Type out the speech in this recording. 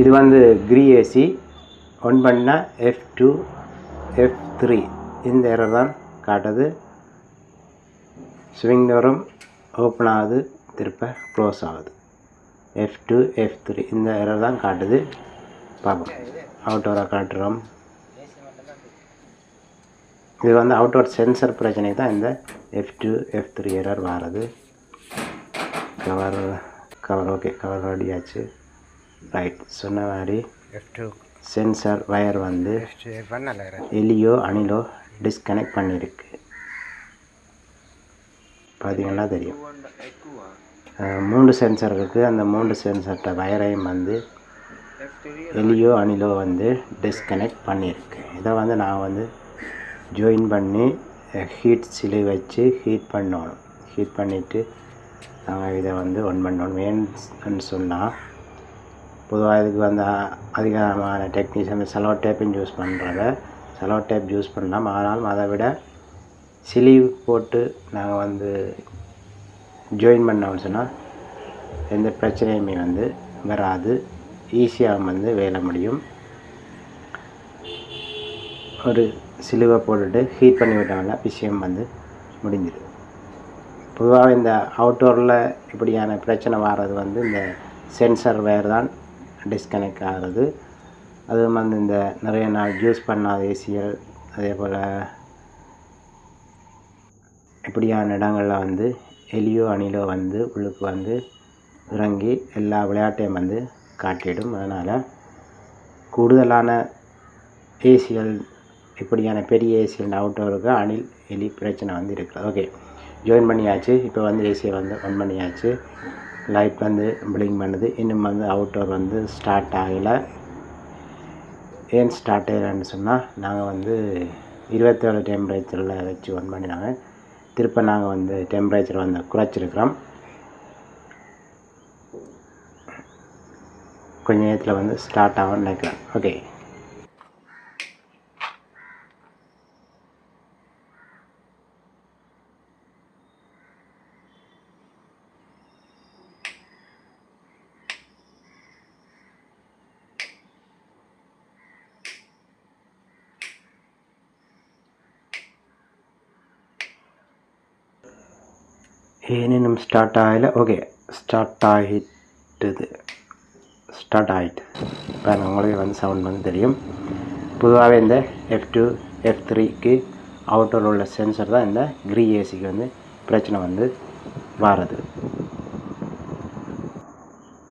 இது வந்து கிரி AC one பண்ணால் F2 F3 இந்த எரர் தான் காட்டுது. ஸ்விங் டோரும் ஓப்பன் ஆகுது, திருப்ப க்ளோஸ் ஆகுது. F2 F3 இந்த எரர் தான் காட்டுது. பார்ப்போம், அவுட்டோரை காட்டுறோம். இது வந்து அவுட்டோர் சென்சர் பிரச்சனைக்கு தான் இந்த F2 F3 எரர் வாரது. கவர் ஓகே, கவர் ரெடியாச்சு. ரைட், சொன்ன மாதிரி F2 சென்சர் வயர் வந்து எலியோ அணிலோ டிஸ்கனெக்ட் பண்ணியிருக்கு. பார்த்தீங்கன்னா தெரியும், 3 சென்சர் இருக்குது. அந்த 3 சென்சர்கிட்ட வயரையும் வந்து எலியோ அணிலோ வந்து டிஸ்கனெக்ட் பண்ணியிருக்கு. இதை வந்து நான் வந்து ஜாயின் பண்ணி ஹீட் சிலு வச்சு ஹீட் பண்ணணும். ஹீட் பண்ணிவிட்டு நாங்கள் இதை வந்து ஒன் பண்ணணும். ஏன்னு சொன்னால், பொதுவாக இதுக்கு வந்து அதிகமான டெக்னீஷியன் செலோ டேப்பின் யூஸ் பண்ணுறத செலோ டேப் யூஸ் பண்ணலாம். ஆனாலும் அதை விட சிலீவ் போட்டு நாங்கள் வந்து ஜாயின் பண்ணோம்னு சொன்னால் எந்த பிரச்சனையுமே வந்து வராது, ஈஸியாக வந்து வேலை முடியும். ஒரு சிலுவை போட்டுட்டு ஹீட் பண்ணி விட்டாங்கன்னா விஷயம் வந்து முடிஞ்சிடும். பொதுவாக இந்த அவுட்டோரில் இப்படியான பிரச்சனை வர்றது வந்து இந்த சென்சர் வயர் தான் டிஸ்கனெக்ட் ஆகிறது. அதுவும் வந்து இந்த நிறைய நாள் யூஸ் பண்ணாத ஏசிகள், அதே போல் இப்படியான இடங்களில் வந்து எலியோ அணிலோ வந்து உள்ளுக்கு வந்து இறங்கி எல்லா விளையாட்டையும் வந்து காட்டிடும். அதனால் கூடுதலான ஏசிகள், இப்படியான பெரிய ஏசிகள் அவுட்டோருக்கு அணில் எலி பிரச்சனை வந்து இருக்குது. ஓகே, ஜாயின் பண்ணியாச்சு. இப்போ வந்து ஏசியை வந்து ஆன் பண்ணியாச்சு. லைட் வந்து பிளிங்க் பண்ணுது. இன்னும் வந்து அவுட்டோர் வந்து ஸ்டார்ட் ஆகலை. ஏன் ஸ்டார்ட் ஆகலைன்னு சொன்னால், நாங்கள் வந்து 27 டெம்பரேச்சரில் வச்சு ஆன் பண்ணினாங்க. திருப்ப நாங்கள் வந்து டெம்பரேச்சர் வந்து குறைச்சிருக்கிறோம். கொஞ்ச நேரத்தில் வந்து ஸ்டார்ட் ஆகும்னு நினைக்கிறேன். ஓகே, ஏனும் ஸ்டார்ட் ஆகலை. ஓகே, ஸ்டார்ட் ஆகிட்டு இப்போ உங்களுக்கு வந்து சவுண்ட் வந்து தெரியும். பொதுவாகவே இந்த F2 F3க்கு அவுட்டோர் உள்ள சென்சர் தான் இந்த கிரி ஏசிக்கு வந்து பிரச்சனை வந்து வாரது.